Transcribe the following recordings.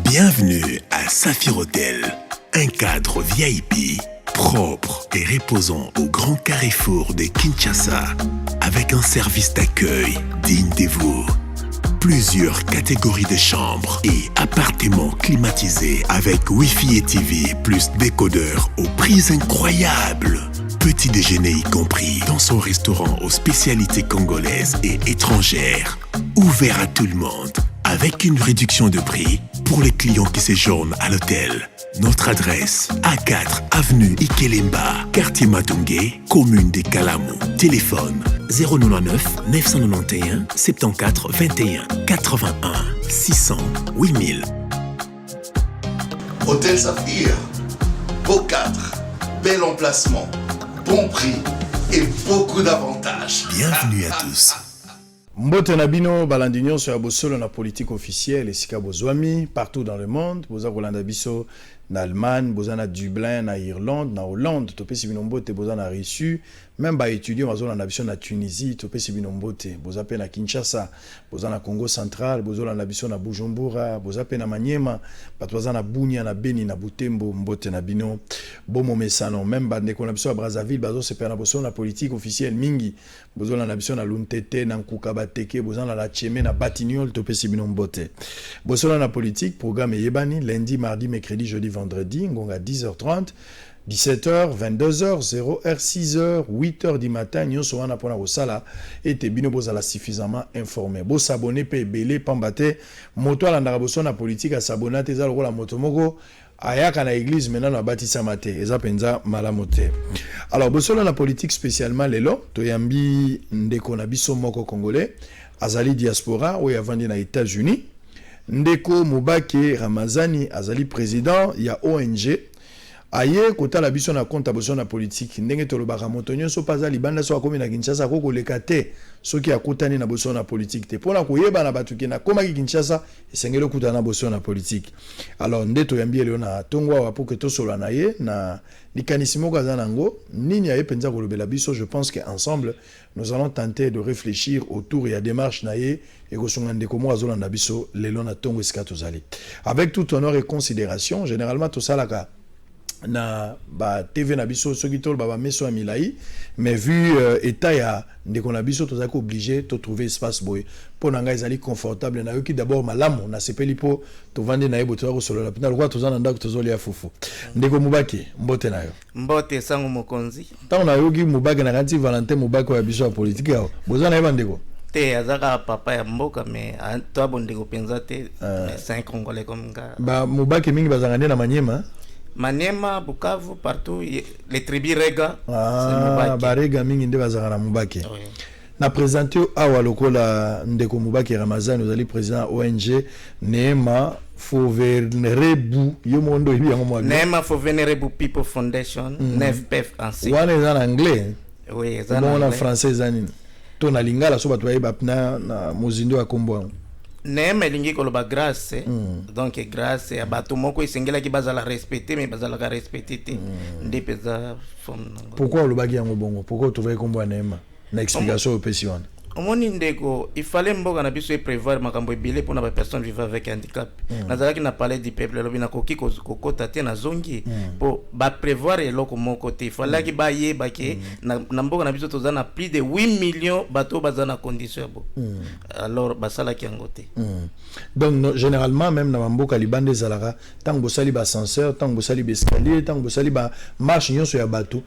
Bienvenue à Saphir Hotel, un cadre VIP, propre et reposant au grand carrefour de Kinshasa, avec un service d'accueil digne de vous. Plusieurs catégories de chambres et appartements climatisés avec Wi-Fi et TV plus décodeur aux prix incroyables. Petit déjeuner y compris dans son restaurant aux spécialités congolaises et étrangères. Ouvert à tout le monde avec une réduction de prix pour les clients qui séjournent à l'hôtel. Notre adresse, A4 avenue Ikelemba, quartier Matungé, commune des Kalamou. Téléphone 099 991 74 21 81 600 8000. Hôtel Saphir, beau cadre, bel emplacement, bon prix et beaucoup d'avantages. Bienvenue à tous. Mbote Nabino, Balandinho sur Abosolo na politique officielle et Sika Bozwami partout dans le monde. Boza Rolanda Biso na Allemagne, boza na Dublin, na Irlande, na Hollande, topesi binombote boza na reçu. Même ba étudiant bazo na biso na Tunisie, topesi binombote boza pe na Kinshasa, boza na Congo central, bozo na biso na Bujumbura, boza pe na Maniema, boza na Bunia, na Beni, na Butembo, Mbote Nabino. Bomo mesano même ba ndeko na biso à Brazzaville, bazo se pe na boso na politique officielle mingi, bozo na biso na Luntete, na Nkukabateke, boza na la Tcheme, na Batignolles, topesi binombote. Bozo na politique, programme Yebani, lundi, mardi, mercredi, jeudi, vendredi, ngonga 10h30, 17h, 22h, 0h, 6h, 8h du matin, nous sommes pour la sala et te bino bozala suffisamment informé. Bo s'abonner pe belé pambate moto ala ndaraboso na politique à s'abonner te za la motomoko ayaka na église maintenant na batisa mate eza penza malamote. Alors bo solo na politique spécialement lelo to yambi ndeko na biso moko congolais azali diaspora ou yavandi na États-Unis. Ndeko Mubake Ramazani azali président ya ONG aye kota la biso na compte boso na politique ndenge to lobaka motonyo so paza libanda so akomi na Kinshasa ko kolekate soki akutani na boso na politique te pona koyeba na batuki na koma ki Kinshasa esengelo kutana na boso na politique. Alors ndeto yambi leo na tongwa wa pour que to solo na ye na likanisimo kaza nango nini aye penza kolobela biso. Je pense que ensemble nous allons tenter de réfléchir autour et à démarche na ye et kosonga ndeko mo azolanda biso lelo na tongo esika tozali avec tout honneur et considération. Généralement to salaka na ba TV na biso soki tol baba meso ya milai mais vu état ya ndeko na biso tozaki obligé to trouver espace boy pour nanga ezali confortable na yoki d'abord malamu na sepeli po to vande na yebo to ko solo la pina lokwa tozana ndako tozoli ya fufu. Ndeko Mubake mbote na yo mbote sango mokonzi ta na yoki Mubake na kanti Valentin Mubake ya biso ya politique yao bozana yeba ndeko te azaka papa ya mboka mais to abondeko penza te c'est congolais comme nga ba Mubake mingi bazanga na Maniema Maniema, Bukavu, partout, les tribus Rega. Barega mingi nde bazaka na Mubake. Oui. Na présenté awa lokola ndeko Mubake Ramazani, nous allons président ONG Neema Fovenerebu yomondo ibi yango mwa. Neema Fovenerebu People Foundation, NFPF ainsi. Wana eza na anglais. Oui, eza na anglais. Na français ezani. To na lingala so batu bayeba na mozindo ya kombo. Neema elingi koloba grâce donc grâce ya bato moko esengela ki bazala respecter mais bazala ka respecter te ndepeza fond. Pourquoi olobaki yango bongo? Pourquoi tu vas kombo Neema? Na explication au pesi wana. Omoni ndeko il fallait mboka na biso prévoir makambo ebele pour na ba personnes vivant avec handicap. Nazalaki na parler du peuple lobi na koki kokota te na zongi pour ba prévoir eloko moko te. Il fallait ki ba ye ba ke na mboka na biso tozana plus de 8 millions bato bazana condition bo. Alors basala ki yangote. Donc généralement même na mboka libande zalaka tant bosali ba ascenseur, tant bosali ba escalier, tant bosali ba marche nyonso ya bato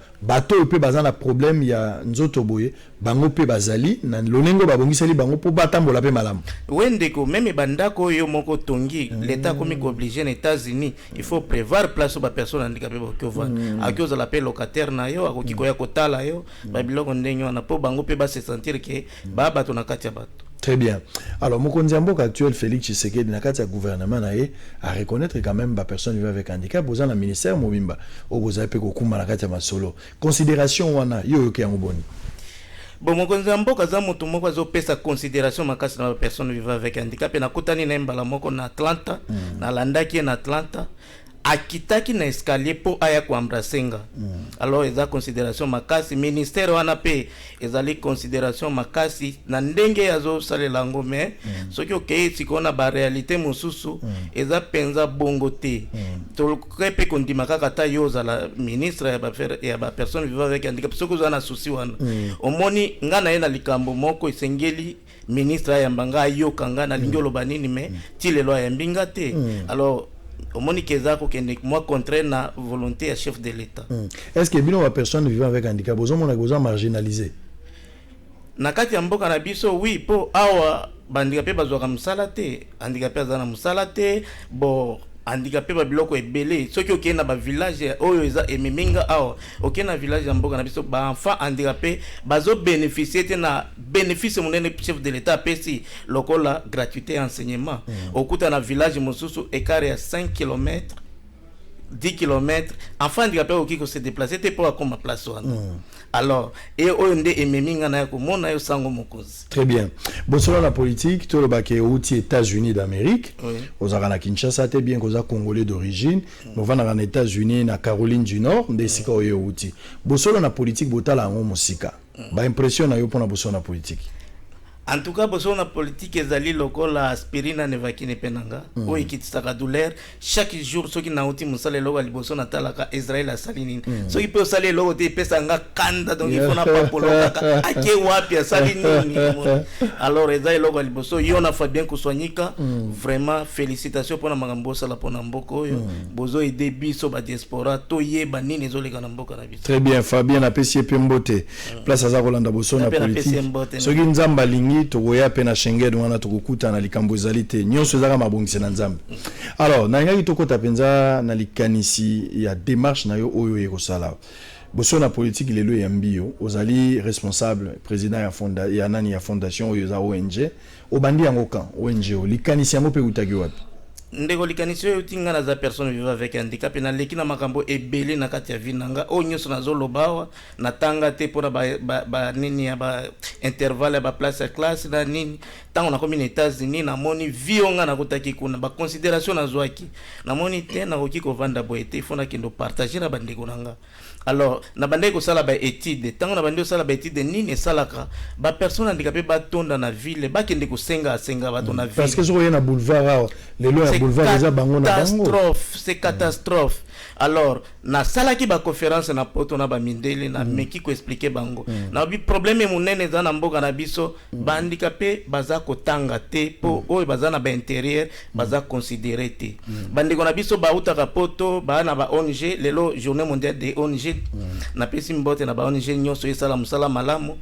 pe bazana problème ya nzoto boye bango pe bazali na lonengo babongiseli bango po batambola pe malamu. Wendeko même bandako yo moko tongi l'état comme obligé aux États-Unis il faut prévoir place ba personne handicapée ko va akioza la pe locataire na yo akoki koya kotala yo ba biloko ndenyo na po bango pe ba se sentir que ba bato na kati ya bato. Très bien. Alors, Mokonzi Mboka actuel, Félix Tshisekedi, dans le gouvernement, à reconnaître quand même les personnes vivant avec handicap, vous avez un ministère, Mobimba, ou vous avez un solo. Considération, wana, yo yoke en boni. Bon, Mokonzi Mboka, za mutu moko azopesa considération makasi na personne vivant avec handicap, na kutani na mbala moko na Atlanta, na landaki na Atlanta. akitaki na escalier po aya kuambrasenga. Alors eza considération makasi ministère wana pe ezali considération makasi na ndenge yazo salela ngo mais soki okei sikona ba réalité mususu eza penza bongo te. To krepe kondima kaka ta yoza la ministre ya ba personne vivant avec handicap soko zana souci wana. Omoni ngana yena likambo moko isengeli ministre ya mbanga yoka ngana lingolo banini mais tilelo ya mbinga te. Alors Omoni Kezako kende moi contraire na volonté à chef de l'État. Est-ce que bino wa personne vivant avec handicap ozomona ko marginalisé? Na kati ya mboka na biso oui po awa bandikapé bazwaka musala te, handicapé azana musala te, bo handicapé ba biloko ebele soki okende na ba village oyo eza ememinga awa okende na village ya mboka na biso ba enfant handicapé bazo bénéficier te na bénéfice munene chef de l'État pesi lokola gratuité enseignement okuta na village mosusu écart ya 5 km 10 km enfant handicapé okiko se déplacer te pour akoma place wana. Alors et oyo nde ememinga na ko mona yo sango mokozi. Très bien. Bonsoir la politique, tout le baké aux États-Unis d'Amérique. Aux Arana Kinshasa, t'es bien qu'aux Congolais d'origine. Nous venons en États-Unis, na Caroline du Nord, des sika oyo outi. Bonsoir la politique, botala en musika. Ba impression na yo pour na bonsoir la politique. En tout cas, bonsoir la politique ezali lokola aspirine ne vakine penanga. O ekitisaka douleur chaque jour soki na uti musale logo liboso na talaka Israël asalini. Soki pe osale logo te pesa nga kanda donc il faut na pas poloka ake wapi asalini. Alors ezali logo liboso yona Fabien Kuswanyika vraiment félicitations pour na makambo sala pona mboko yo. Bozo aider biso ba diaspora to yeba nini ezoleka na mboka na biso. Très bien Fabien apesi pembote. Place za Rolanda boso na politique. Soki nzamba lingi tokoya pena Schengen wana tokokuta na likambo ezalite nyonso ezaka mabongisi na nzambe. Alors na ngaki tokota penza na likanisi ya démarche na yo oyo ekosala boso na politique lelo ya mbio ozali responsable président ya nani ya fondation oyo za ONG obandi yango kan ONG o likanisi yango pe utaki wapi? Ndeko likanisi yo tinga na za personne vivant avec handicap na leki na makambo ebele na kati ya vinanga o nyoso na zolobawa na tanga te pona ba nini ya ba intervalle ba place ya classe na nini tango na komi na États-Unis na moni vionga na kotaki kuna ba considération na zwaki na moni te na koki ko vanda boete fona kendo partager na bandeko nanga. Alors na bandeko sala ba étude tango na bandeko sala ba étude nini salaka ba personne handicapé ba tonda na ville ba kende ko senga ba tona ville parce que zo na boulevard lelo ya boulevard eza bango na bango catastrophe c'est catastrophe. Alors na sala ki ba conférence na poto na ba mindele na meki ko expliquer bango na bi problème munene za na mboka na biso ba handicapé baza ko tanga te po oyo baza na ba intérieur baza considérer te bandeko na biso ba utaka poto ba na ba ONG lelo journée mondiale des ONG na pesi mbote na ba ONG nyonso esala musala malamu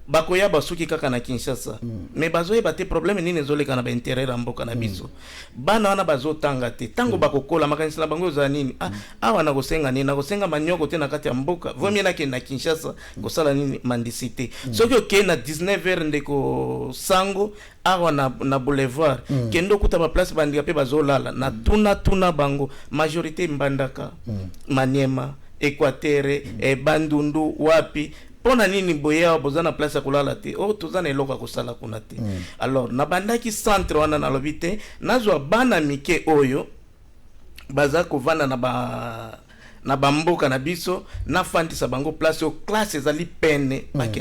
bakoya basuki kaka na Kinshasa mais bazoye bate problème nini ezoleka na ba intérêt ya mboka na biso bana wana bazotanga te tango bakokola makanisi na bango za nini awa na kosenga nini na kosenga manyoko te na kati ya mboka vomi na ke na Kinshasa kosala nini mandicité soki okei na 19h ndeko sango awa na boulevard kendo kuta ba place bandika pe bazolala na tuna bango majorité mbandaka Maniema Equateur Bandundu wapi pona nini boya bozana place ya kulala te o tozana eloko kosala kuna te. Alors na bandaki centre wana na lobite nazwa bana mike oyo baza kovanda na bamboka na biso na fantisa bango place au classe ezali pene back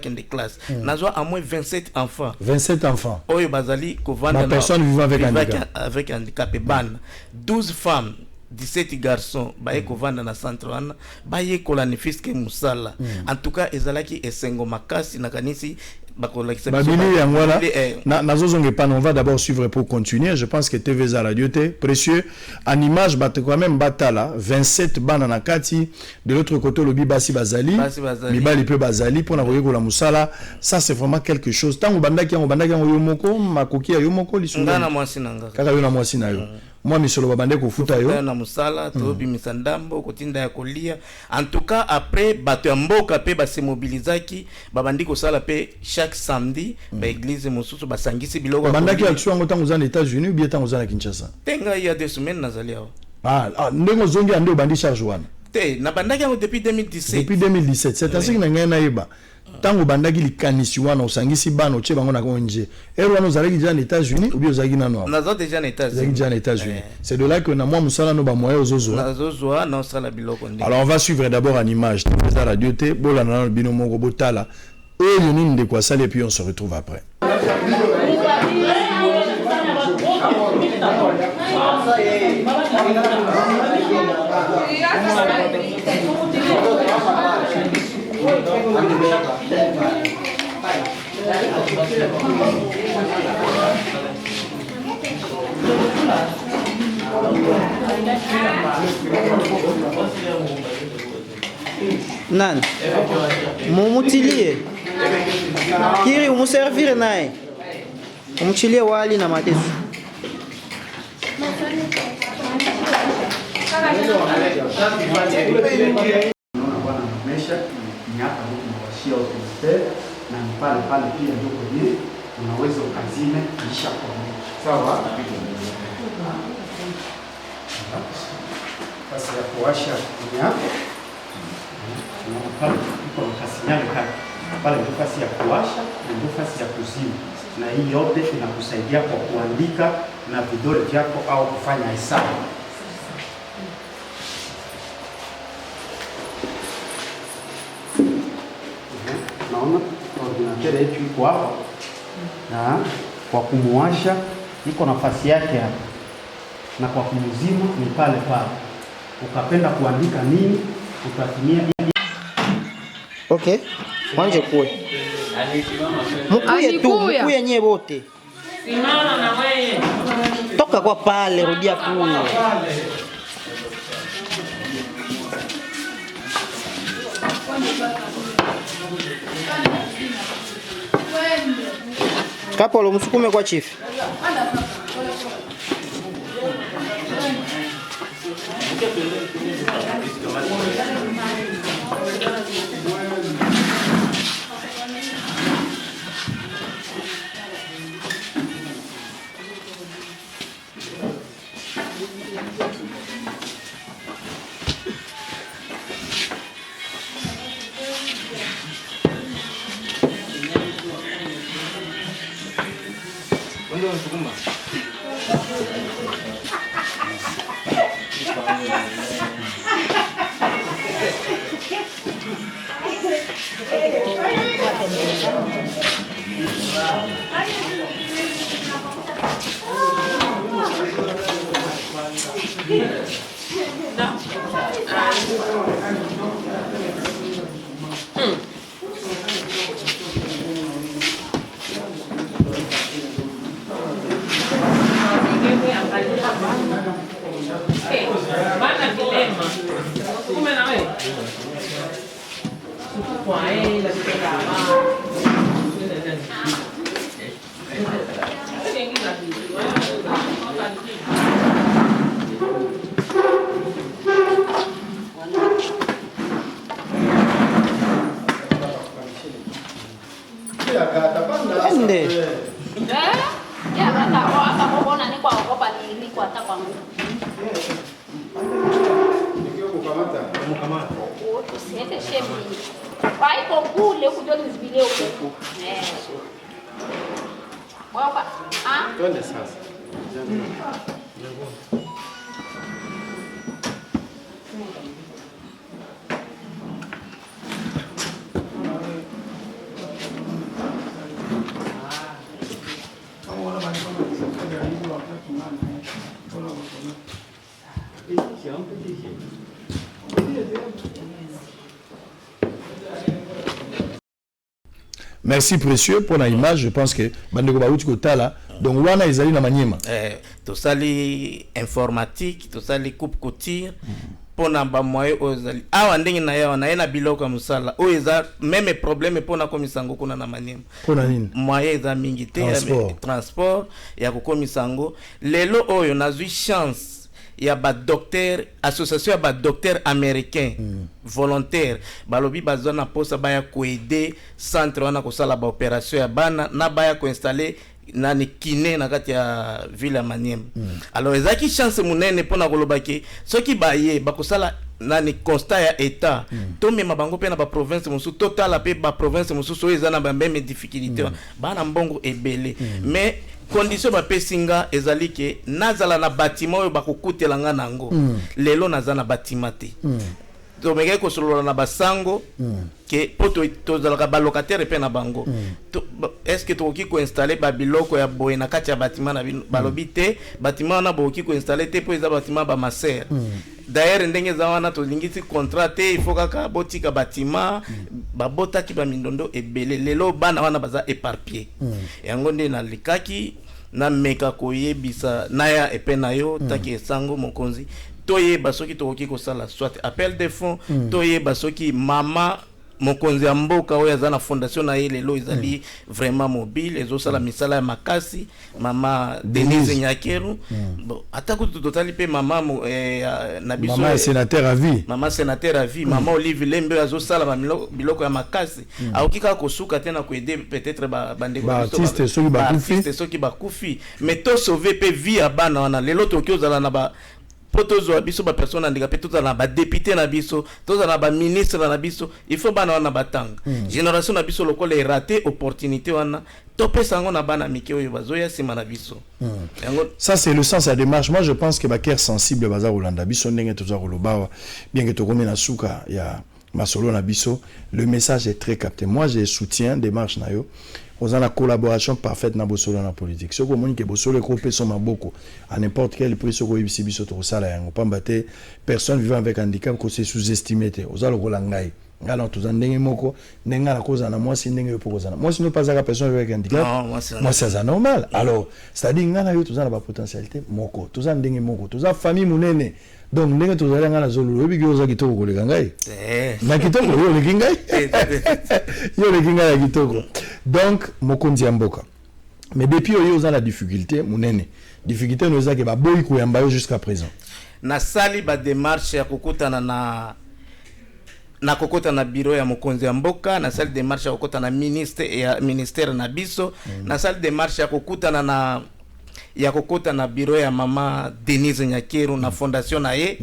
in the class nazwa à moins 27 enfants oyo bazali kovanda na personne vivant avec handicap bana 12 femmes 17 garçons baye kovanda na centre wana baye kolani fiske musala en tout cas ezalaki esengo makasi na kanisi Babili Yangwana, on va d'abord suivre pour continuer. Je pense que TVza Radio T, précieux. En image, quand même Batala, 27 bananakati. De l'autre côté, le Bibasi Bazali. Bibali peut Bazali pour n'avoir la Moussala. Ça, c'est vraiment quelque chose. Tant que Bandaki en Yomoko, Makoki à Yomoko, l'Issouna. Kaka Mwasina yo. Moi misolo babande ko futa yo na musala to bi misandambo kotinda ya kolia. En tout cas après bato ya mboka pe ba se mobilizaki babandi ko sala pe chaque samedi ba église mosusu basangisi biloko babandaki action ngo tango za na États-Unis ou bien tango za na Kinshasa tenga il y a des semaines nazali awa ndenge zongi ande bandi charge wana te na bandaki depuis 2017 c'est ainsi que na ngai na yeba tango bandaki likanisi wana osangisi bana oche bango na konje wana ozalaki déjà aux États-Unis ou bien ozalaki nano nazo déjà aux États-Unis c'est de là que na moi musala no ba moyo ozozo nazo na sala biloko ndi. Alors on va suivre d'abord en image la radio te bola na bino moko botala et yoni de quoi ça et puis on se retrouve après. Nani? Mumutilie. Kiri umuservire naye. Umchilie wali na mateso. Na pale pale pia ndio kwenye unaweza ukazime kisha kwa sawa. Basi ya kuwasha kunya pale iko kasinyale pale ndio fasi ya kuwasha na ndio fasi ya kuzima, na hii yote inakusaidia kwa kuandika na vidole vyako au kufanya hesabu. Naona ordinateur yetu iko hapa na kwa kumuwasha iko nafasi yake hapa, na kwa kumuzima ni pale pale. Ukapenda kuandika nini utatumia hii. Okay, wanje kuwe mkuye nye wote simama na wewe toka kwa pale, rudia kule. Kapolo msukume kwa chief. Merci précieux pour l'image. Je pense que bandeko bauti kotala donc wana ezali na manyema to sali informatique, to sali coupe couture pona ba moyo ozali awa ndenge na yawa na ena biloko musala o eza même problème pona komisango kuna na manyema pona nini moyo eza mingi te transport ya kokomisango lelo oyo nazwi chance ya ba docteur association ya ba docteur américain volontaire balobi bazona posa baya ko aider centre wana ko sala ba opération ya bana na baya ko installer nani kiné na kati ya ville ya Maniema. Alors ezaki chance munene pona kolobaki soki baye bakosala nani constat ya état to mema bango pe na ba province mosusu totala pe ba province mosusu oyo eza na ba même difficulté bana mbongo ebele mais condition ba pesinga ezali ke nazala na bâtiment oyo bakokutela nga nango lelo naza na bâtiment te to mege ko solo na basango ke poto to zalaka ba locataire pe na bango est-ce que to ki ko installer ba biloko ya boye na kati ya bâtiment na balobi te bâtiment na bo ki ko installer te po eza bâtiment ba maser d'ailleurs ndenge za wana to lingisi contrat te il faut kaka botika bâtiment ba botaki ba mindondo ebele lelo bana wana baza éparpillé yango nde na likaki na meka koyebisa naya epe na yo taki esango mokonzi toyeba soki tokoki kosala soit appel de fonds toyeba soki mama mokonzi ya mboka oyo aza na fondation na ye lelo ezali vraiment mobile ezosala misala ya makasi mama Denise Nyakeru ata kutu totali pe mama na biso mama sénateur à vie mama Olive Lembe azosala biloko ya makasi aokika kosuka te na koaider peut-être bandeko artiste soki bakufi mais to sauver pe vie ya bana wana lelo toki ozala na ba potozo abiso ba personne handicapé toza na ba député na biso toza na ba ministre na biso il faut bana wana batanga génération na biso lokola raté opportunité wana topesa ngo na bana mike oyo bazoya sima na biso ça c'est le sens de la démarche. Moi je pense que ba cœur sensible baza rolanda biso ndenge toza rolobawa bien que tokomi na suka ya masolo na biso le message est très capté. Moi je soutiens démarche na yo aux la collaboration parfaite na bosolo na politique. Ce que moni ke bosolo ko pe son maboko à n'importe quel prix ce ko ibisi biso to sala yango pambate personne vivant avec handicap ko se sous-estimer te ozalo ko langai ngala to ndenge moko ndenge la cause na moi si ndenge po cause na moi si ne pas à personne avec handicap moi c'est normal. Alors c'est-à-dire ngala yo to za na ba potentialité moko to za ndenge moko to za famille munene donc ndenge to za ngala zolo obi ko za kitoko ko leka ngai na kitoko yo leki ngai yo leki ngai kitoko. Donc mokonzi ya mboka mais depuis oyo za la difficulté munene difficulté no za ke ba boyi ko yamba yo jusqu'à présent na sali ba démarche ya kokutana na kokota na bureau ya mokonzi ya mboka na sali démarche ya kokota na ministère na biso na sali démarche ya kokutana na bureau ya mama Denise Nyakeru na fondation na ye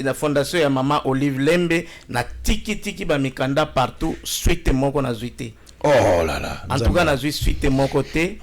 la fondation ya mama Olive Lembe na tiki ba mikanda partout suite moko na zuite oh là là en tout cas na zuite suite moko te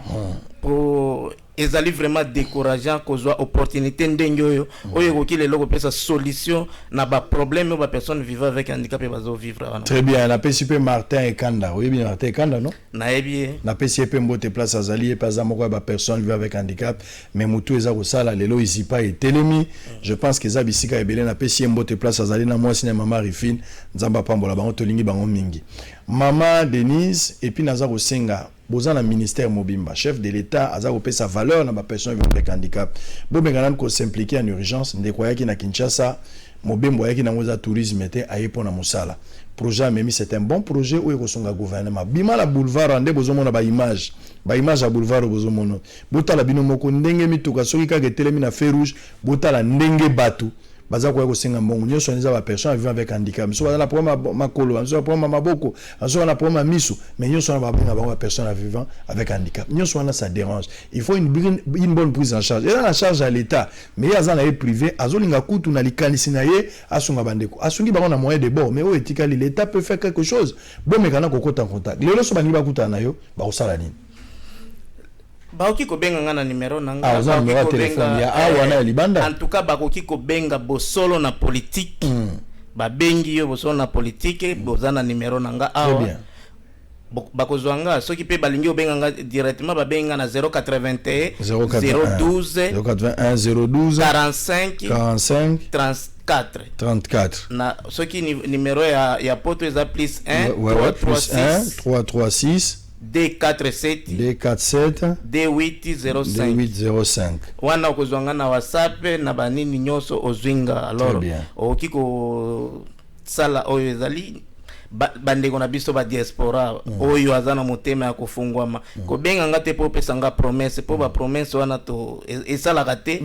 pour ezali vraiment décourageant kozwa opportunité ndenge oyo oyo kokile loko pesa solution na ba problème ba personne vivant avec handicap et bazo vivre wana. Très bien, na PCP Martin Ekanda. Oui bien Martin Ekanda non? Na ebi na PCP mbote place azali pas za moko ba personne vivant avec handicap mais mutu eza ko sala lelo ici pas et telemi je pense que za bisika ebele na PCP mbote place azali na moi sina mama Rifine nzamba pambola bango tolingi bango mingi mama Denise et puis naza ko senga boza na ministère mobimba chef de l'état aza ko pesa valeur na ba personne avec handicap bo benga ko s'impliquer en urgence ndekoyaki na Kinshasa mobimbo yaki na ngoza tourisme te ayepo na musala projet memi c'est un bon projet où ekosonga gouvernement bima la boulevard ande bozomona ba image à boulevard bozomona botala bino moko ndenge mituka soki ka ketelemi na feu rouge botala ndenge batu baza ko senga mbongo nyonso niza ba personne vivant avec handicap so na problème makolo so problème maboko so na problème misu mais nyonso na ba personne vivant avec handicap nyonso na ça dérange il faut une bonne prise en charge et la charge à l'état mais ya za na privé azolinga kutu na likanisi na ye asunga bandeko asungi bango na moyen de bord mais o etikali l'état peut faire quelque chose bon mais kana kokota contact lelo so bani ba kuta na yo ba osala nini bakoki kobenga nga na numero na nga en tout cas bakoki kobenga bosolo na politique babengi yo bosolo na politique boza na numero na nga awa bakozwa nga soki pe balingi obenga nga directement babenga na 081 012 45 34 na soki numero ya poto eza plus 1 336 D47 D805 wana okozwanga na WhatsApp na banini nyoso ozwinga alors okiko sala oyo ezali bandeko na biso ba diaspora oyo azana motema ya kofungwama kobenga ngate po pesa nga promesse po ba promesse wana to esala kate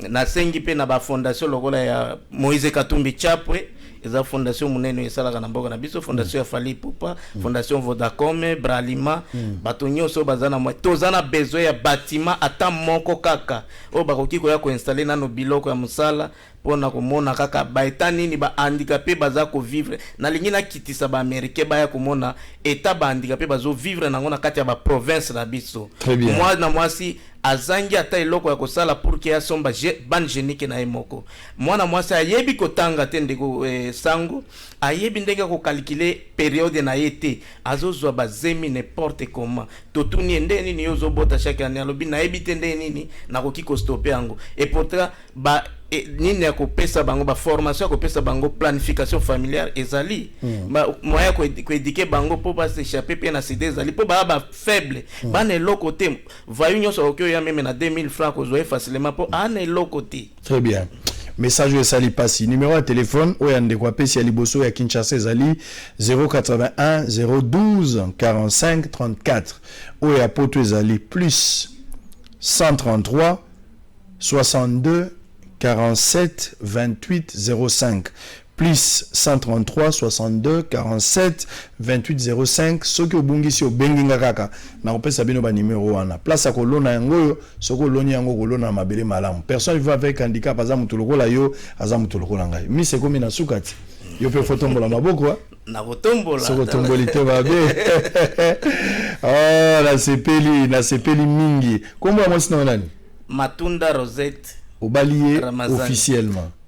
na sengi pe na ba fondation lokola ya Moïse Katumbi Chapwe eza fondation munene esalaka na mboka na biso fondation ya Fali Pupa fondation Vodacom Bralima bato nyonso bazana mwa tozana besoin ya bâtiment ata moko kaka o bakoki ko ya ko installer nano biloko ya musala mpona komona kaka baeta nini bahandicapé baza kovivre nalingi nakitisa baaméricain baya komona eta bahandicapé bazovivre nango na kati ya baprovince na biso. Mwana mwasi azangi ata eloko ya kosala pour que asomba ban génique na ye moko. Mwana mwasi ayebi kotanga te ndeko sango, ayebi ndenge kokalkule periode na ye te, azozwa bazemi n'importe comment. Totuni nde nini yozobota chaque année alobi nayebi te nde nini nakoki kostope yango. Et pourtant ba nini ya kopesa bango ba formation ya kopesa bango planification familiale ezali moya ko éduquer bango po ba s'échapper pe na cité ezali po ba faible ba na eloko te vayu nyonso okyo ya même na 2000 francs ko facilement po ana eloko te. Très bien. Message de Sali Passi. Numéro de téléphone, Oyande Kwapesi Aliboso ya Kinshasa Zali 081 012 45 34. Oya Poto Zali plus 133 62 47 28 05 plus 133 62 47 28 05. Soki obungisi obenginga kaka na kopesa bino ba numéro wana place akolona yango soko loni yango kolona mabele malamu. Personne vivant avec handicap azamu tolokola yo azamu tolokola ngai mi se komi na sukati yo pe fotombola maboko na botombola soko tomboli te babe. Oh la sepeli mingi kombo ya mwasi na nani Matunda Rosette obalié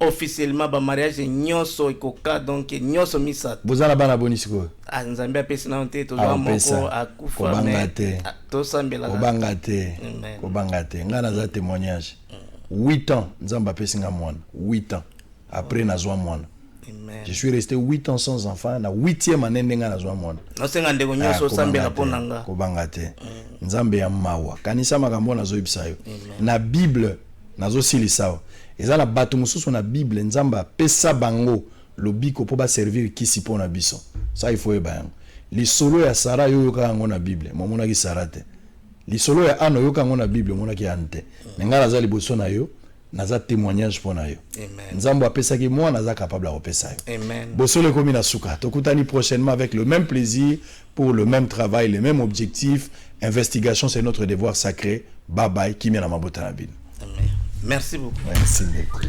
officiellement ba mariage nyonso ikoka donc nyonso misat bozana bana bonisiko nzambe apesi na nte toza moko akufa mais to sambela kobanga te ngana za témoignage 8 ans nzamba apesi nga mwana 8 ans après nazwa mwana. Je suis resté 8 ans sans enfant na 8e année ndenga nazwa mwana nosenga ndeko nyonso sambela ponanga kobanga te nzambe ya mawa kanisa makambo nazoyebisa yo na Bible nazo silisa eza na bato mususu na Bible nzamba pesa bango lobiko po ba servir kisi pona biso ça il faut eba yango lisolo ya Sara yo yoka yango na Bible momona ki Sara te lisolo ya Ano yoka yango na Bible mona ki ante ngala naza liboso na yo naza témoignage pona yo nzambo apesa ki moi naza capable à opesa yo bosolo komi na suka tokutani prochainement avec le même plaisir pour le même travail les mêmes objectifs. Investigation c'est notre devoir sacré. Bye bye kimia na mabota na bino. Merci beaucoup. Merci beaucoup.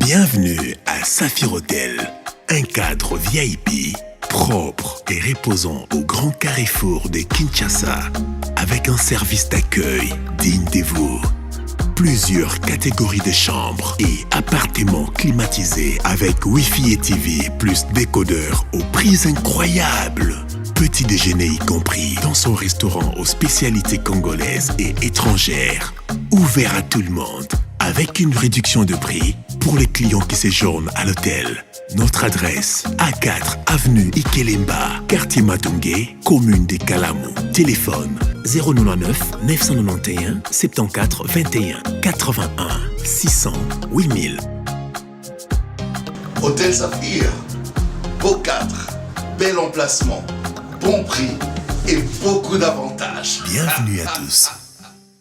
Bienvenue à Saphir Hotel, un cadre VIP, propre et reposant au grand carrefour de Kinshasa, avec un service d'accueil digne de vous. Plusieurs catégories de chambres et appartements climatisés avec Wi-Fi et TV plus décodeur aux prix incroyables. Petit déjeuner y compris dans son restaurant aux spécialités congolaises et étrangères. Ouvert à tout le monde avec une réduction de prix pour les clients qui séjournent à l'hôtel. Notre adresse, A4 avenue Ikelemba, quartier Matungé, commune de Kalamou. Téléphone 099 991 74 21 81 600 8000. Hôtel Saphir, beau cadre, bel emplacement, bon prix et beaucoup d'avantages. Bienvenue à tous.